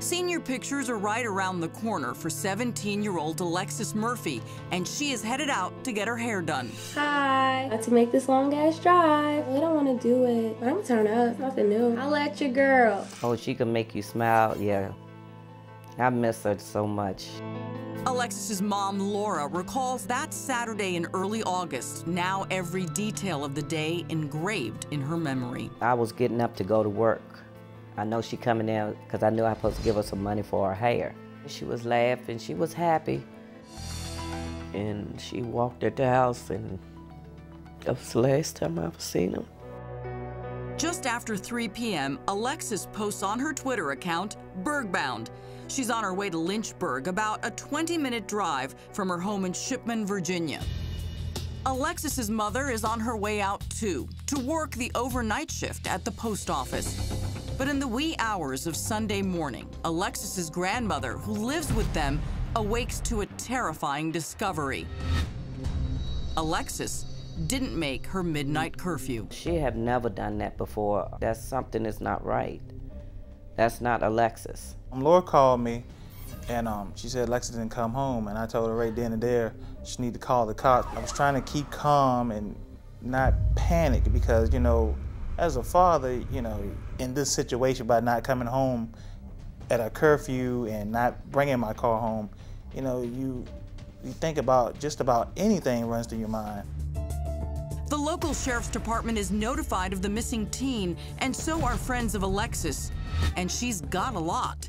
Senior pictures are right around the corner for 17-year-old Alexis Murphy, and she is headed out to get her hair done. Hi. Got to make this long-ass drive. I don't want to do it. I'm gonna turn up. Nothing new. I'll let your girl. Oh, she can make you smile, yeah. I miss her so much. Alexis's mom, Laura, recalls that Saturday in early August, now every detail of the day engraved in her memory. I was getting up to go to work. I know she coming in because I knew I was supposed to give her some money for her hair. She was laughing, she was happy. And she walked at the house, and that was the last time I ever seen her. Just after 3 p.m., Alexis posts on her Twitter account, "Bergbound." She's on her way to Lynchburg, about a 20-minute drive from her home in Shipman, Virginia. Alexis's mother is on her way out too, to work the overnight shift at the post office. But in the wee hours of Sunday morning, Alexis's grandmother, who lives with them, awakes to a terrifying discovery. Alexis didn't make her midnight curfew. She had never done that before. That's something that's not right. That's not Alexis. Laura called me, and she said Alexis didn't come home, and I told her right then and there she needed to call the cops. I was trying to keep calm and not panic because, you know, as a father, you know, in this situation by not coming home at a curfew and not bringing my car home, you know, you think about just about anything runs through your mind. The local sheriff's department is notified of the missing teen, and so are friends of Alexis. And she's got a lot.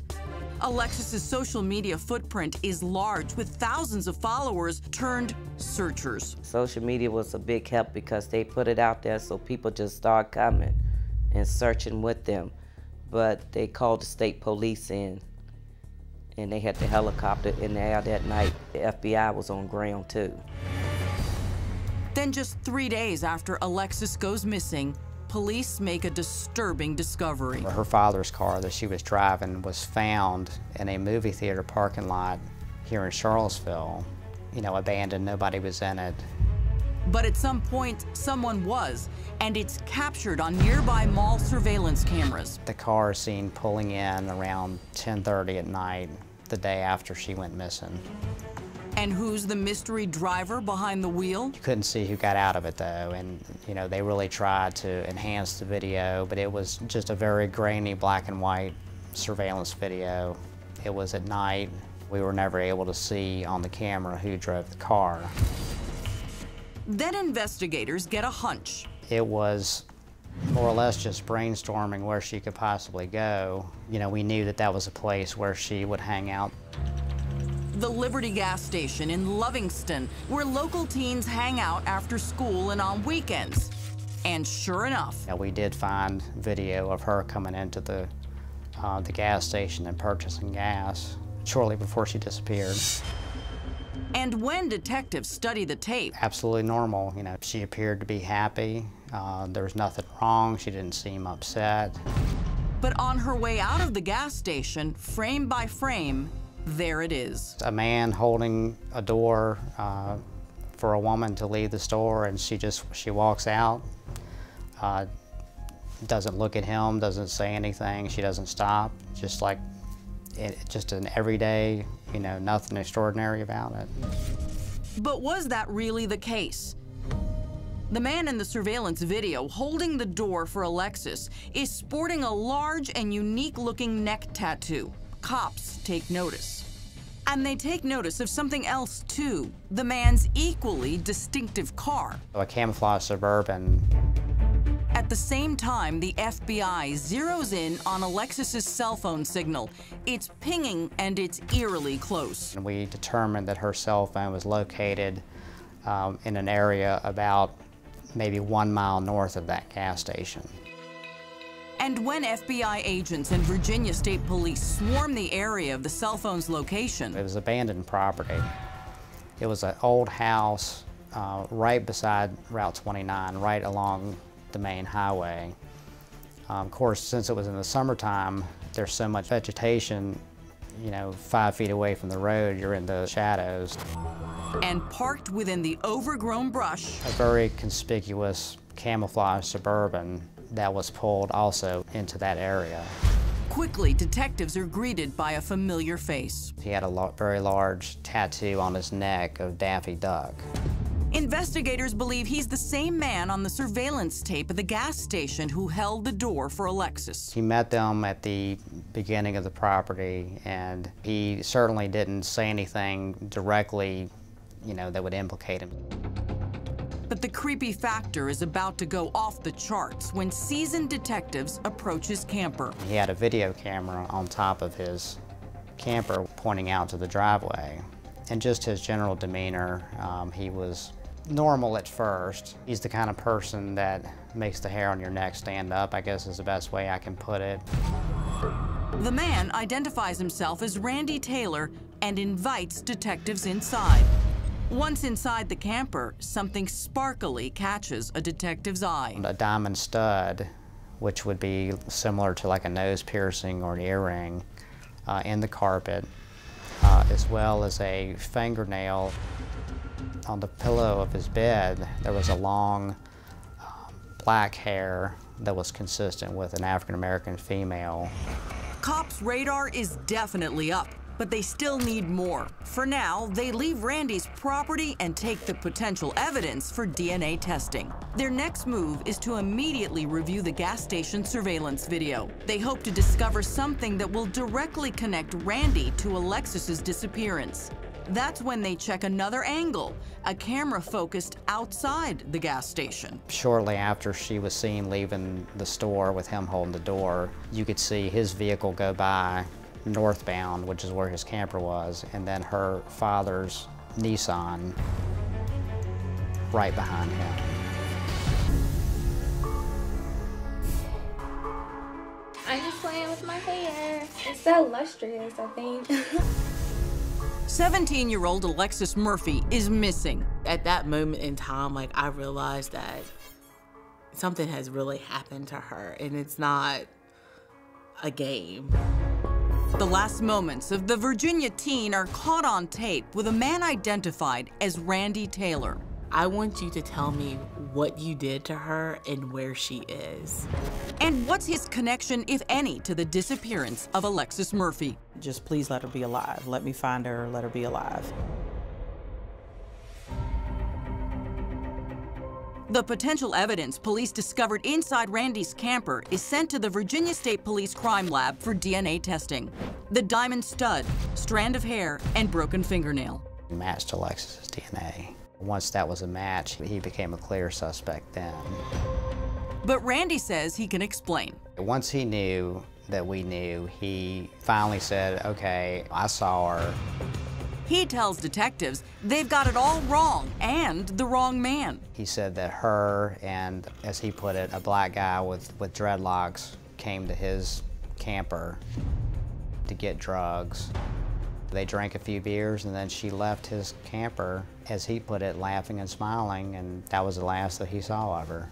Alexis's social media footprint is large, with thousands of followers turned searchers. Social media was a big help because they put it out there so people just start coming and searching with them. But they called the state police in, and they had the helicopter in the air that night. The FBI was on ground too. Then just 3 days after Alexis goes missing, police make a disturbing discovery. Her father's car that she was driving was found in a movie theater parking lot here in Charlottesville. You know, abandoned, nobody was in it. But at some point, someone was, and it's captured on nearby mall surveillance cameras. The car is seen pulling in around 10:30 at night, the day after she went missing. And who's the mystery driver behind the wheel? You couldn't see who got out of it though, and you know, they really tried to enhance the video, but it was just a very grainy black and white surveillance video. It was at night. We were never able to see on the camera who drove the car. Then investigators get a hunch. It was more or less just brainstorming where she could possibly go. You know, we knew that that was a place where she would hang out. The Liberty gas station in Lovingston, where local teens hang out after school and on weekends. And sure enough, we did find video of her coming into the gas station and purchasing gas shortly before she disappeared. And when detectives study the tape, absolutely normal. You know, she appeared to be happy. There was nothing wrong. She didn't seem upset. But on her way out of the gas station, frame by frame, there it is. A man holding a door for a woman to leave the store, and she walks out, doesn't look at him, doesn't say anything, she doesn't stop, just like just an everyday, you know, nothing extraordinary about it. But was that really the case? The man in the surveillance video holding the door for Alexis is sporting a large and unique-looking neck tattoo. Cops take notice. And they take notice of something else, too, the man's equally distinctive car. A camouflage Suburban. At the same time, the FBI zeroes in on Alexis's cell phone signal. It's pinging, and it's eerily close. And we determined that her cell phone was located in an area about maybe 1 mile north of that gas station. And when FBI agents and Virginia State Police swarm the area of the cell phone's location, it was abandoned property. It was an old house right beside Route 29, right along the main highway. Of course, since it was in the summertime, there's so much vegetation, you know, 5 feet away from the road, you're in the shadows. And parked within the overgrown brush, a very conspicuous camouflage Suburban that was pulled also into that area. Quickly, detectives are greeted by a familiar face. He had a very large tattoo on his neck of Daffy Duck. Investigators believe he's the same man on the surveillance tape at the gas station who held the door for Alexis. He met them at the beginning of the property, and he certainly didn't say anything directly, that would implicate him. But the creepy factor is about to go off the charts when seasoned detectives approach his camper. He had a video camera on top of his camper pointing out to the driveway. And just his general demeanor, he was normal at first. He's the kind of person that makes the hair on your neck stand up, I guess is the best way I can put it. The man identifies himself as Randy Taylor and invites detectives inside. Once inside the camper, something sparkly catches a detective's eye. A diamond stud, which would be similar to like a nose piercing or an earring, in the carpet, as well as a fingernail. On the pillow of his bed, there was a long black hair that was consistent with an African-American female. Cops' radar is definitely up, but they still need more. For now, they leave Randy's property and take the potential evidence for DNA testing. Their next move is to immediately review the gas station surveillance video. They hope to discover something that will directly connect Randy to Alexis's disappearance. That's when they check another angle, a camera focused outside the gas station. Shortly after she was seen leaving the store with him holding the door, you could see his vehicle go by northbound, which is where his camper was, and then her father's Nissan right behind him. I'm just playing with my hair. It's so lustrous, I think. 17-year-old Alexis Murphy is missing. At that moment in time, I realized that something has really happened to her, and it's not a game. The last moments of the Virginia teen are caught on tape with a man identified as Randy Taylor. I want you to tell me what you did to her and where she is. And what's his connection, if any, to the disappearance of Alexis Murphy? Just please let her be alive. Let me find her, let her be alive. The potential evidence police discovered inside Randy's camper is sent to the Virginia State Police Crime Lab for DNA testing. The diamond stud, strand of hair, and broken fingernail Matched Alexis's DNA. Once that was a match, he became a clear suspect then. But Randy says he can explain. Once he knew that we knew, he finally said, okay, I saw her. He tells detectives they've got it all wrong and the wrong man. He said that her and, as he put it, a black guy with dreadlocks came to his camper to get drugs. They drank a few beers and then she left his camper, as he put it, laughing and smiling, and that was the last that he saw of her.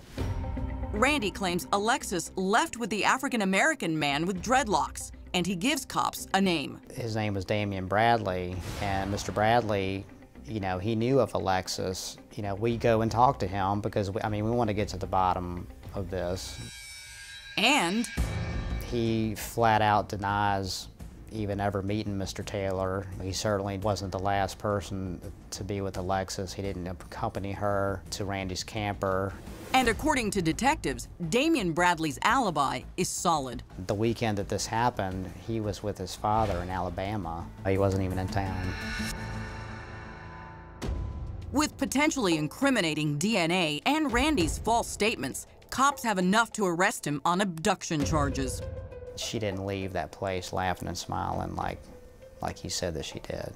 Randy claims Alexis left with the African-American man with dreadlocks, and he gives cops a name. His name was Damian Bradley, and Mr. Bradley, he knew of Alexis. We go and talk to him because, we want to get to the bottom of this. And he flat out denies even ever meeting Mr. Taylor. He certainly wasn't the last person to be with Alexis. He didn't accompany her to Randy's camper. And according to detectives, Damian Bradley's alibi is solid. The weekend that this happened, he was with his father in Alabama. He wasn't even in town. With potentially incriminating DNA and Randy's false statements, cops have enough to arrest him on abduction charges. She didn't leave that place laughing and smiling like he said that she did.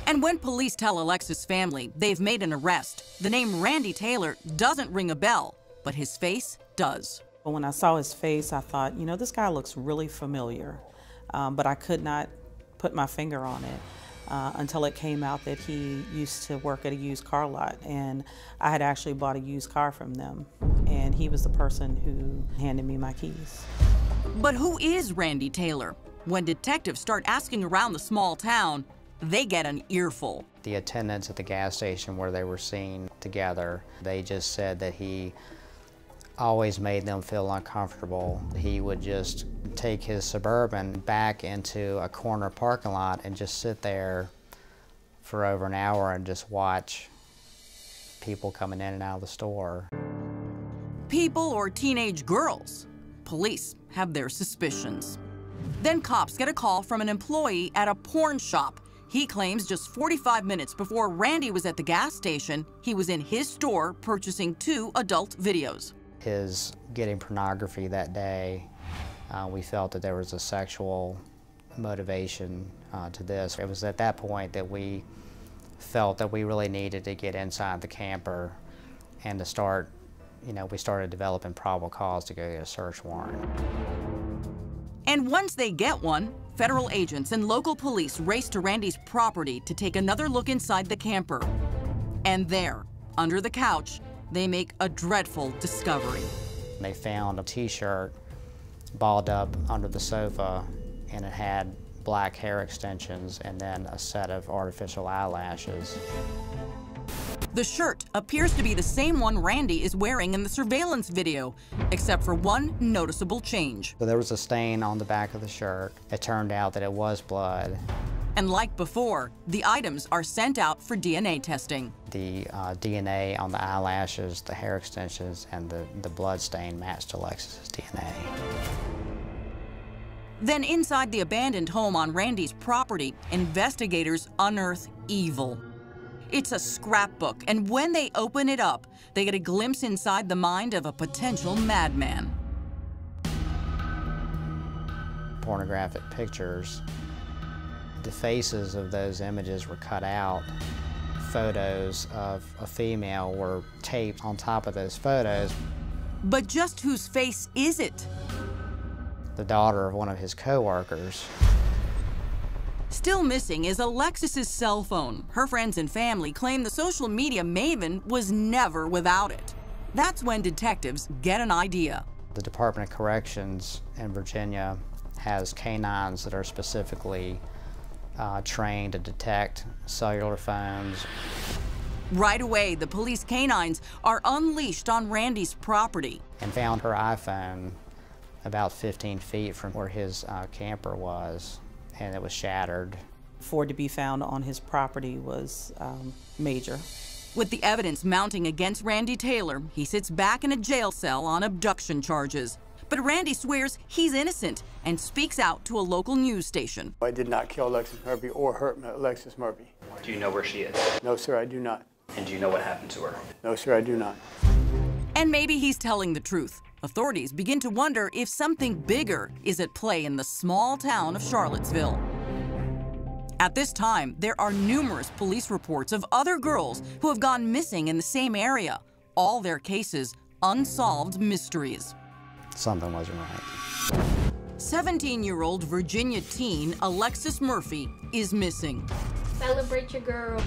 And when police tell Alexis' family they've made an arrest, the name Randy Taylor doesn't ring a bell, but his face does. But when I saw his face, I thought, this guy looks really familiar, but I could not put my finger on it until it came out that he used to work at a used car lot, and I had actually bought a used car from them, and he was the person who handed me my keys. But who is Randy Taylor? When detectives start asking around the small town, they get an earful. The attendants at the gas station where they were seen together, they just said that he always made them feel uncomfortable. He would just take his Suburban back into a corner parking lot and just sit there for over an hour and just watch people coming in and out of the store. People or teenage girls? Police have their suspicions. Then cops get a call from an employee at a porn shop. He claims just 45 minutes before Randy was at the gas station, he was in his store purchasing 2 adult videos. His getting pornography that day, we felt that there was a sexual motivation to this. It was at that point that we felt that we really needed to get inside the camper and to start, we started developing probable cause to go get a search warrant. And once they get one, federal agents and local police race to Randy's property to take another look inside the camper. And there, under the couch, they make a dreadful discovery. They found a t-shirt balled up under the sofa, and it had black hair extensions and then a set of artificial eyelashes. The shirt appears to be the same one Randy is wearing in the surveillance video, except for one noticeable change. So there was a stain on the back of the shirt. It turned out that it was blood. And like before, the items are sent out for DNA testing. The DNA on the eyelashes, the hair extensions, and the blood stain matched Alexis's DNA. Then inside the abandoned home on Randy's property, investigators unearth evil. It's a scrapbook, and when they open it up, they get a glimpse inside the mind of a potential madman. Pornographic pictures. The faces of those images were cut out. Photos of a female were taped on top of those photos. But just whose face is it? The daughter of one of his co-workers. Still missing is Alexis's cell phone. Her friends and family claim the social media maven was never without it. That's when detectives get an idea. The Department of Corrections in Virginia has canines that are specifically trained to detect cellular phones. Right away, the police canines are unleashed on Randy's property. And found her iPhone about 15 feet from where his camper was, and it was shattered. For it to be found on his property was major. With the evidence mounting against Randy Taylor, he sits back in a jail cell on abduction charges. But Randy swears he's innocent and speaks out to a local news station. I did not kill Alexis Murphy or hurt Alexis Murphy. Do you know where she is? No, sir, I do not. And do you know what happened to her? No, sir, I do not. And maybe he's telling the truth. Authorities begin to wonder if something bigger is at play in the small town of Charlottesville. At this time, there are numerous police reports of other girls who have gone missing in the same area. All their cases, unsolved mysteries. Something wasn't right. 17-year-old Virginia teen Alexis Murphy is missing. Celebrate your girl.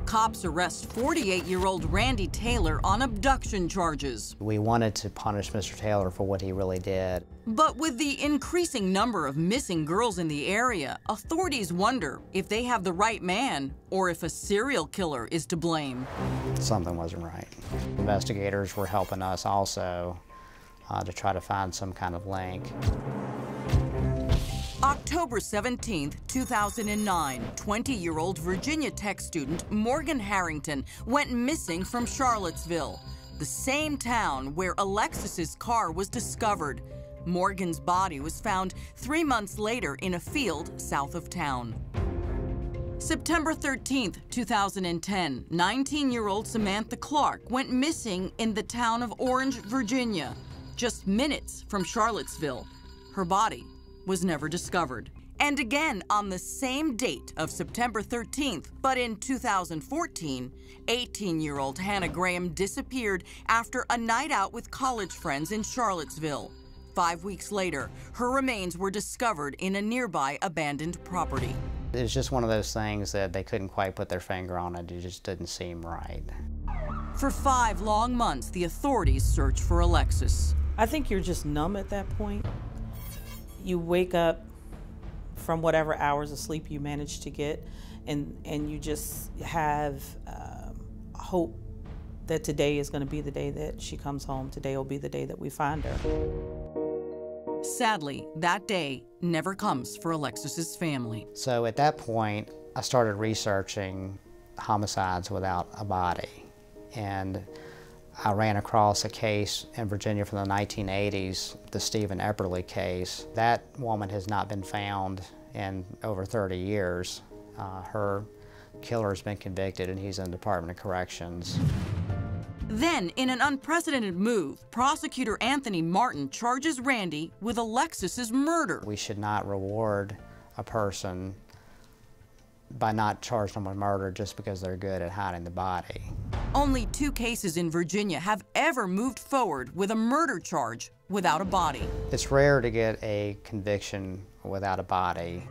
Cops arrest 48-year-old Randy Taylor on abduction charges. We wanted to punish Mr. Taylor for what he really did. But with the increasing number of missing girls in the area, authorities wonder if they have the right man or if a serial killer is to blame. Something wasn't right. Investigators were helping us also to try to find some kind of link. October 17, 2009, 20-year-old Virginia Tech student Morgan Harrington went missing from Charlottesville, the same town where Alexis's car was discovered. Morgan's body was found 3 months later in a field south of town. September 13, 2010, 19-year-old Samantha Clark went missing in the town of Orange, Virginia, just minutes from Charlottesville. Her body was never discovered. And again on the same date of September 13th, but in 2014, 18-year-old Hannah Graham disappeared after a night out with college friends in Charlottesville. 5 weeks later, her remains were discovered in a nearby abandoned property. It was just one of those things that they couldn't quite put their finger on it. It just didn't seem right. For 5 long months, the authorities searched for Alexis. I think you're just numb at that point. You wake up from whatever hours of sleep you manage to get, and you just have hope that today is going to be the day that she comes home. Today will be the day that we find her. Sadly, that day never comes for Alexis's family. So at that point, I started researching homicides without a body. And I ran across a case in Virginia from the 1980s, the Stephen Epperly case. That woman has not been found in over 30 years. Her killer's been convicted and he's in the Department of Corrections. Then, in an unprecedented move, prosecutor Anthony Martin charges Randy with Alexis's murder. We should not reward a person by not charging them with murder just because they're good at hiding the body. Only 2 cases in Virginia have ever moved forward with a murder charge without a body. It's rare to get a conviction without a body.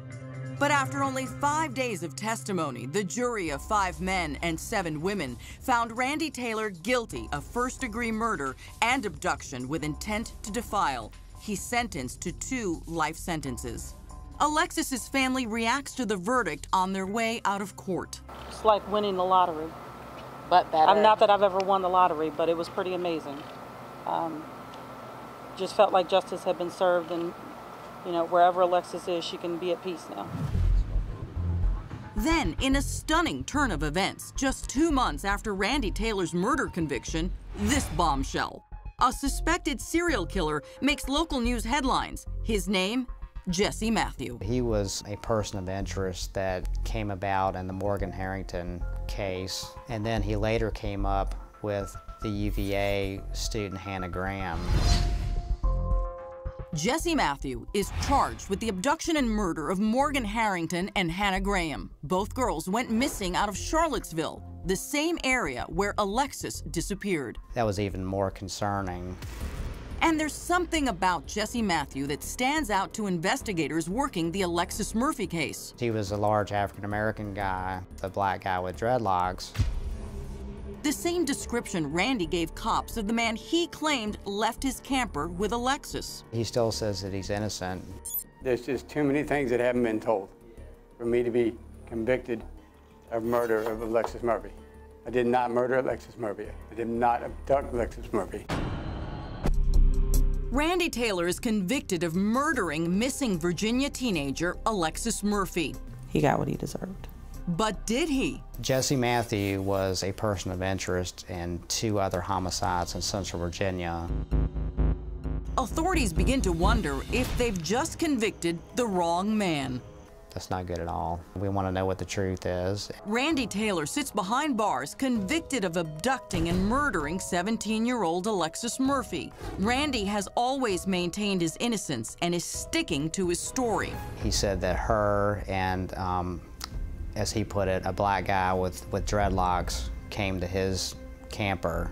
But after only 5 days of testimony, the jury of 5 men and 7 women found Randy Taylor guilty of first-degree murder and abduction with intent to defile. He's sentenced to 2 life sentences. Alexis's family reacts to the verdict on their way out of court. It's like winning the lottery. But better. Not that I've ever won the lottery, but it was pretty amazing. Just felt like justice had been served, and you know, wherever Alexis is, she can be at peace now. Then, in a stunning turn of events, just 2 months after Randy Taylor's murder conviction, this bombshell. A suspected serial killer makes local news headlines. His name, Jesse Matthew. He was a person of interest that came about in the Morgan Harrington case, and then he later came up with the UVA student Hannah Graham. Jesse Matthew is charged with the abduction and murder of Morgan Harrington and Hannah Graham. Both girls went missing out of Charlottesville, the same area where Alexis disappeared. That was even more concerning. And there's something about Jesse Matthew that stands out to investigators working the Alexis Murphy case. He was a large African-American guy, a black guy with dreadlocks. The same description Randy gave cops of the man he claimed left his camper with Alexis. He still says that he's innocent. There's just too many things that haven't been told for me to be convicted of murder of Alexis Murphy. I did not murder Alexis Murphy. I did not abduct Alexis Murphy. Randy Taylor is convicted of murdering missing Virginia teenager Alexis Murphy. He got what he deserved. But did he? Jesse Matthew was a person of interest in 2 other homicides in Central Virginia. Authorities begin to wonder if they've just convicted the wrong man. That's not good at all. We want to know what the truth is. Randy Taylor sits behind bars convicted of abducting and murdering 17-year-old Alexis Murphy. Randy has always maintained his innocence and is sticking to his story. He said that her and, as he put it, a black guy with dreadlocks came to his camper,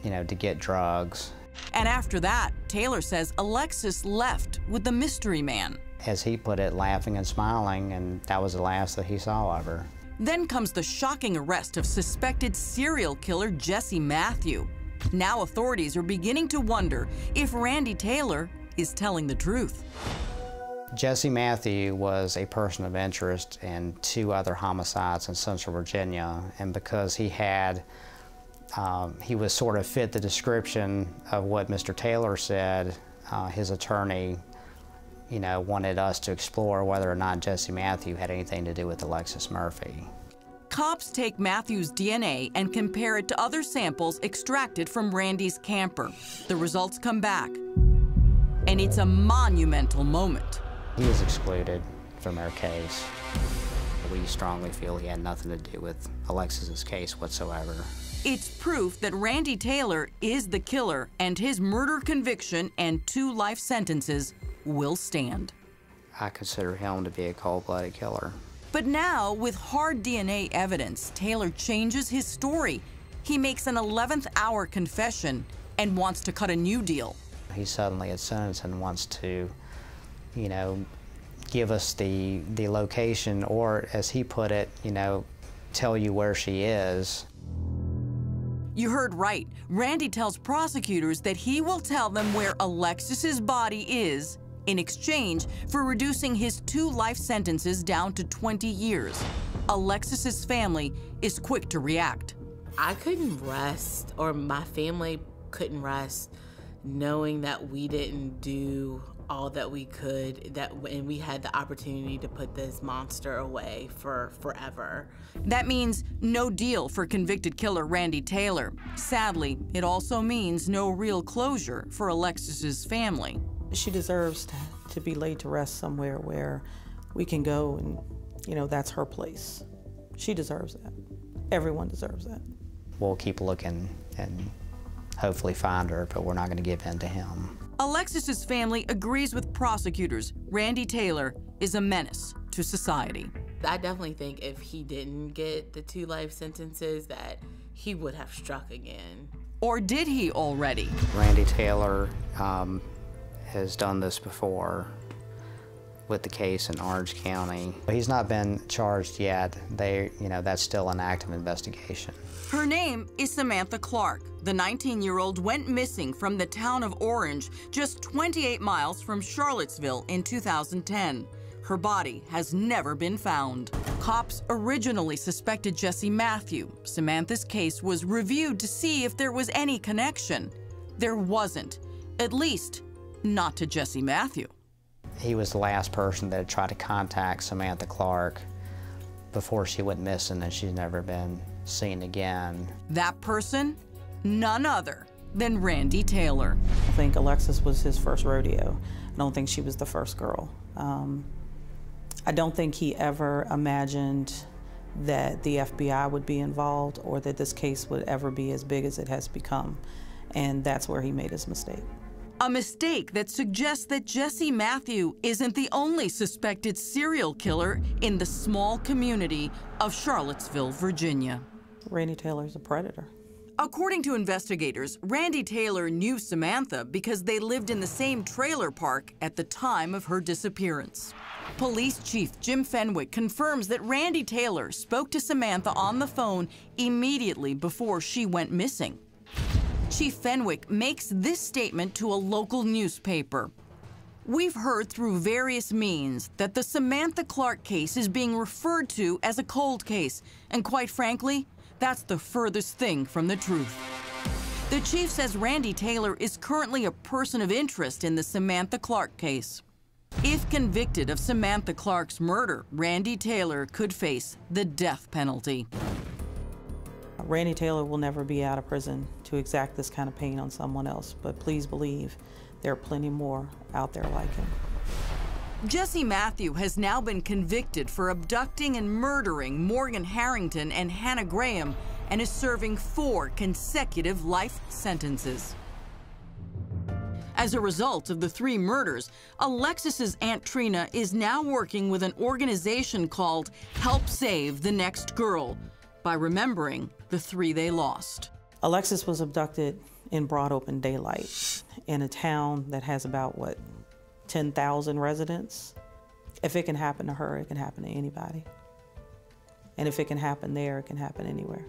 you know, to get drugs. And after that, Taylor says Alexis left with the mystery man. As he put it, laughing and smiling, and that was the last that he saw of her. Then comes the shocking arrest of suspected serial killer Jesse Matthew. Now authorities are beginning to wonder if Randy Taylor is telling the truth. Jesse Matthew was a person of interest in 2 other homicides in Central Virginia, and because he had, he was sort of fit the description of what Mr. Taylor said, his attorney, you know, wanted us to explore whether or not Jesse Matthew had anything to do with Alexis Murphy. Cops take Matthew's DNA and compare it to other samples extracted from Randy's camper. The results come back, and it's a monumental moment. He was excluded from our case. We strongly feel he had nothing to do with Alexis's case whatsoever. It's proof that Randy Taylor is the killer, and his murder conviction and 2 life sentences will stand. I consider him to be a cold-blooded killer. But now, with hard DNA evidence, Taylor changes his story. He makes an 11th hour confession and wants to cut a new deal. He's suddenly at sentence and wants to, you know, give us the location, or as he put it, you know, tell you where she is. You heard right. Randy tells prosecutors that he will tell them where Alexis's body is in exchange for reducing his 2 life sentences down to 20 years. Alexis's family is quick to react. I couldn't rest, or my family couldn't rest, knowing that we didn't do all that we could, and we had the opportunity to put this monster away for forever. That means no deal for convicted killer Randy Taylor. Sadly, it also means no real closure for Alexis's family. She deserves to be laid to rest somewhere where we can go and, you know, that's her place. She deserves that. Everyone deserves that. We'll keep looking and hopefully find her, but we're not going to give in to him. Alexis's family agrees with prosecutors. Randy Taylor is a menace to society. I definitely think if he didn't get the 2 life sentences, that he would have struck again. Or did he already? Randy Taylor has done this before with the case in Orange County. He's not been charged yet. That's still an active investigation. Her name is Samantha Clark. The 19-year-old went missing from the town of Orange, just 28 miles from Charlottesville in 2010. Her body has never been found. Cops originally suspected Jesse Matthew. Samantha's case was reviewed to see if there was any connection. There wasn't, at least not to Jesse Matthew. He was the last person that had tried to contact Samantha Clark before she went missing, and she's never been seen again. That person? None other than Randy Taylor. I think Alexis was his first rodeo. I don't think she was the first girl. I don't think he ever imagined that the FBI would be involved or that this case would ever be as big as it has become. And that's where he made his mistake. A mistake that suggests that Jesse Matthew isn't the only suspected serial killer in the small community of Charlottesville, Virginia. Randy Taylor's a predator. According to investigators, Randy Taylor knew Samantha because they lived in the same trailer park at the time of her disappearance. Police Chief Jim Fenwick confirms that Randy Taylor spoke to Samantha on the phone immediately before she went missing. Chief Fenwick makes this statement to a local newspaper. We've heard through various means that the Samantha Clark case is being referred to as a cold case, and quite frankly, that's the furthest thing from the truth. The chief says Randy Taylor is currently a person of interest in the Samantha Clark case. If convicted of Samantha Clark's murder, Randy Taylor could face the death penalty. Randy Taylor will never be out of prison to exact this kind of pain on someone else, but please believe there are plenty more out there like him. Jesse Matthew has now been convicted for abducting and murdering Morgan Harrington and Hannah Graham and is serving 4 consecutive life sentences. As a result of the 3 murders, Alexis's Aunt Trina is now working with an organization called Help Save the Next Girl by remembering the 3 they lost. Alexis was abducted in broad open daylight in a town that has about, 10,000 residents. If it can happen to her, it can happen to anybody. And if it can happen there, it can happen anywhere.